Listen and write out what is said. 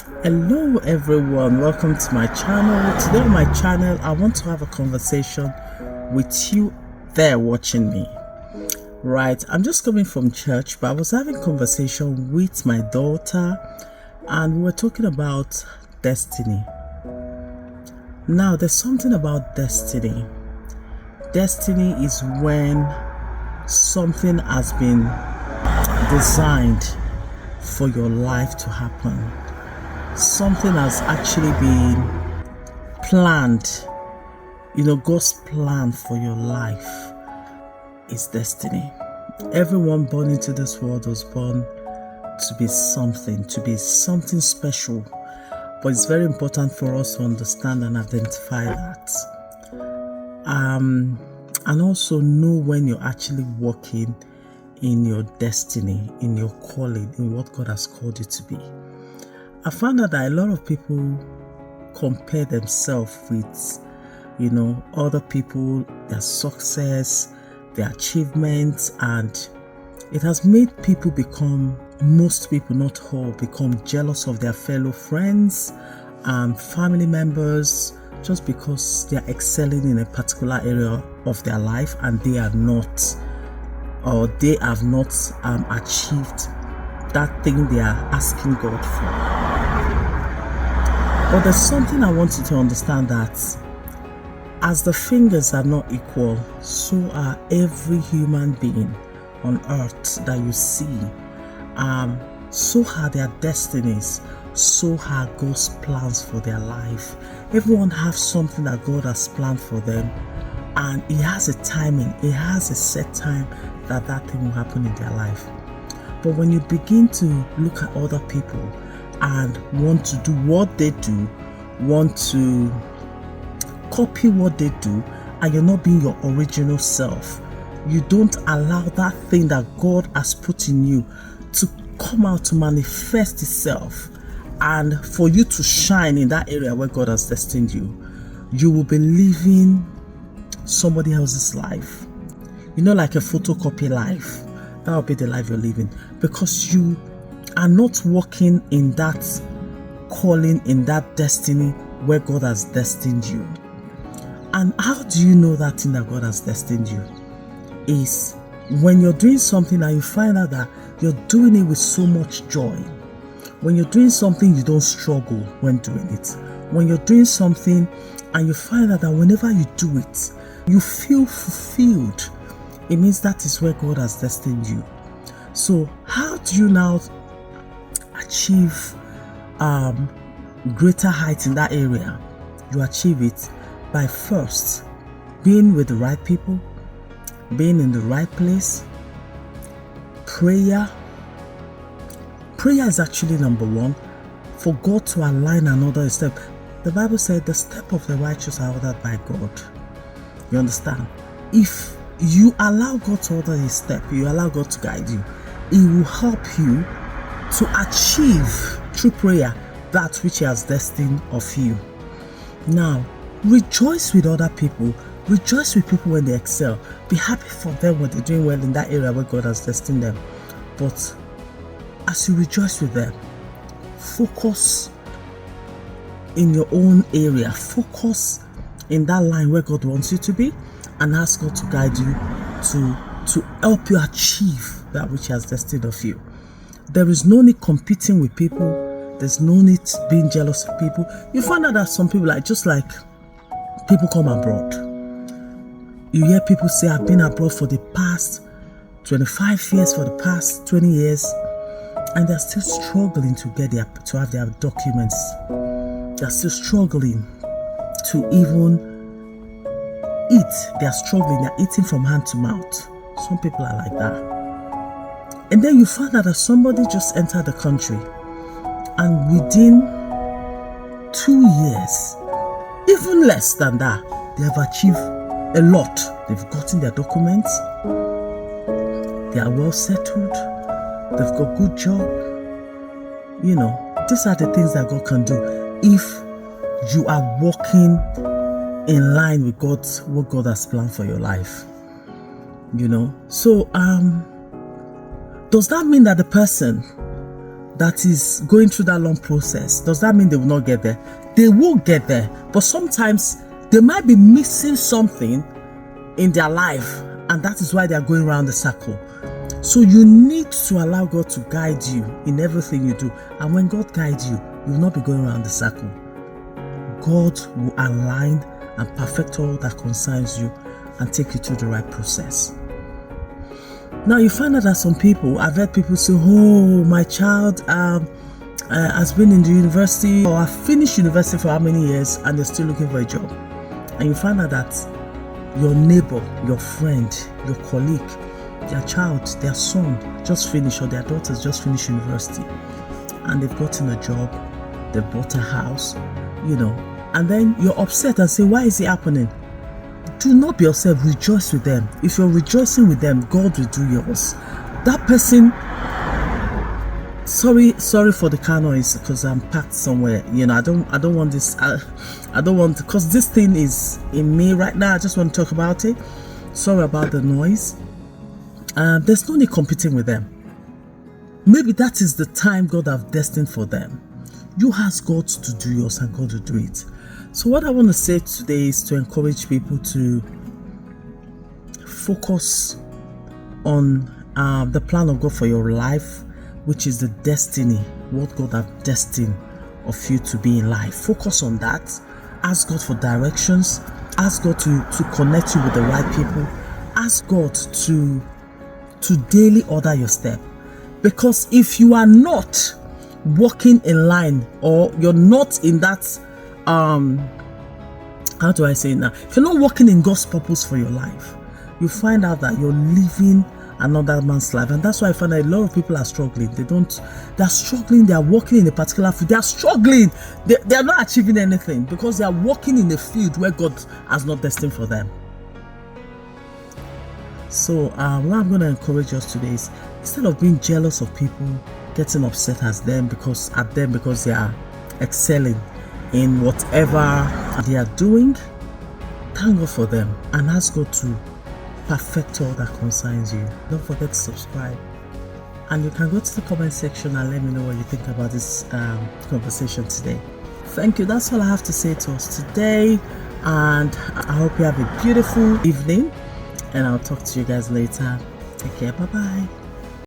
Hello everyone, welcome to my channel. Today on my channel I want to have a conversation with you there watching me. Right, I'm just coming from church, but I was having conversation with my daughter and we were talking about destiny. Now there's something about destiny. Destiny is when something has been designed for your life to happen. Something has actually been planned. God's plan for your life is destiny. Everyone born into this world was born to be something special. But it's very important for us to understand and identify that. And also know when you're actually walking in your destiny, in your calling, in what God has called you to be. I found out that a lot of people compare themselves with, other people, their success, their achievements, and it has made most people, not all, become jealous of their fellow friends and family members just because they are excelling in a particular area of their life and they are not, or they have not achieved that thing they are asking God for. But there's something I want you to understand, that as the fingers are not equal, so are every human being on earth that you see. So are their destinies, so are God's plans for their life. Everyone has something that God has planned for them, and He has a timing, He has a set time that thing will happen in their life. But when you begin to look at other people and want to do what they do, want to copy what they do, and you're not being your original self, you don't allow that thing that God has put in you to come out, to manifest itself, and for you to shine in that area where God has destined you, you will be living somebody else's life. Like a photocopy life. That will be the life you're living, because you are not walking in that calling, in that destiny where God has destined you. And how do you know that thing that God has destined you? Is when you're doing something and you find out that you're doing it with so much joy. When you're doing something, you don't struggle when doing it. When you're doing something and you find out that whenever you do it, you feel fulfilled, it means that is where God has destined you. So how do you now achieve greater heights in that area? You achieve it by first being with the right people, being in the right place. Prayer is actually number one. For God to align another step, the Bible said the step of the righteous are ordered by God. You understand? If you allow God to order His step, you allow God to guide you, He will help you to achieve through prayer that which He has destined of you. Now, rejoice with other people. Rejoice with people when they excel. Be happy for them when they're doing well in that area where God has destined them. But as you rejoice with them, focus in your own area. Focus in that line where God wants you to be, and ask God to guide you to help you achieve that which He has destined of you. There is no need competing with people. There's no need being jealous of people. You find out that some people just like people come abroad. You hear people say, I've been abroad for the past 25 years, for the past 20 years, and they're still struggling to have their documents. They're still struggling to even eat. They're struggling. They're eating from hand to mouth. Some people are like that. And then you find out that somebody just entered the country, and within 2 years, even less than that, they have achieved a lot. They've gotten their documents, they are well settled, they've got good job. These are the things that God can do if you are walking in line with what God has planned for your life. So does that mean that the person that is going through that long process, does that mean they will not get there? They will get there, but sometimes they might be missing something in their life, and that is why they are going around the circle. So you need to allow God to guide you in everything you do, and when God guides you, you will not be going around the circle. God will align and perfect all that concerns you and take you through the right process. Now you find out that some people, I've heard people say, oh, my child has been in the university, or have finished university for how many years, and they're still looking for a job. And you find out that your neighbor, your friend, your colleague, their child, their son just finished, or their daughter's just finished university, and they've gotten a job, they've bought a house, and then you're upset and say, why is it happening? Do not be upset, rejoice with them. If you're rejoicing with them, God will do yours. That person, sorry for the car noise, because I'm parked somewhere. I don't want this. I don't want, because this thing is in me right now. I just want to talk about it. Sorry about the noise. There's no need competing with them. Maybe that is the time God have destined for them. You ask God to do yours, and God will do it. So what I want to say today is to encourage people to focus on the plan of God for your life, which is the destiny, what God has destined of you to be in life. Focus on that. Ask God for directions. Ask God to connect you with the right people. Ask God to daily order your step. Because if you are not walking in line, or you're not in that how do I say it now? If you're not working in God's purpose for your life, you find out that you're living another man's life. And that's why I find that a lot of people are struggling. They're struggling, they are working in a particular field, they are struggling, they are not achieving anything, because they are working in a field where God has not destined for them. So what I'm going to encourage us today is, instead of being jealous of people, getting upset at them because they are excelling in whatever they are doing, thank God for them and ask God to perfect all that concerns you. Don't forget to subscribe, and you can go to the comment section and let me know what you think about this conversation today. Thank you. That's all I have to say to us today, and I hope you have a beautiful evening, and I'll talk to you guys later. Take care. Bye bye.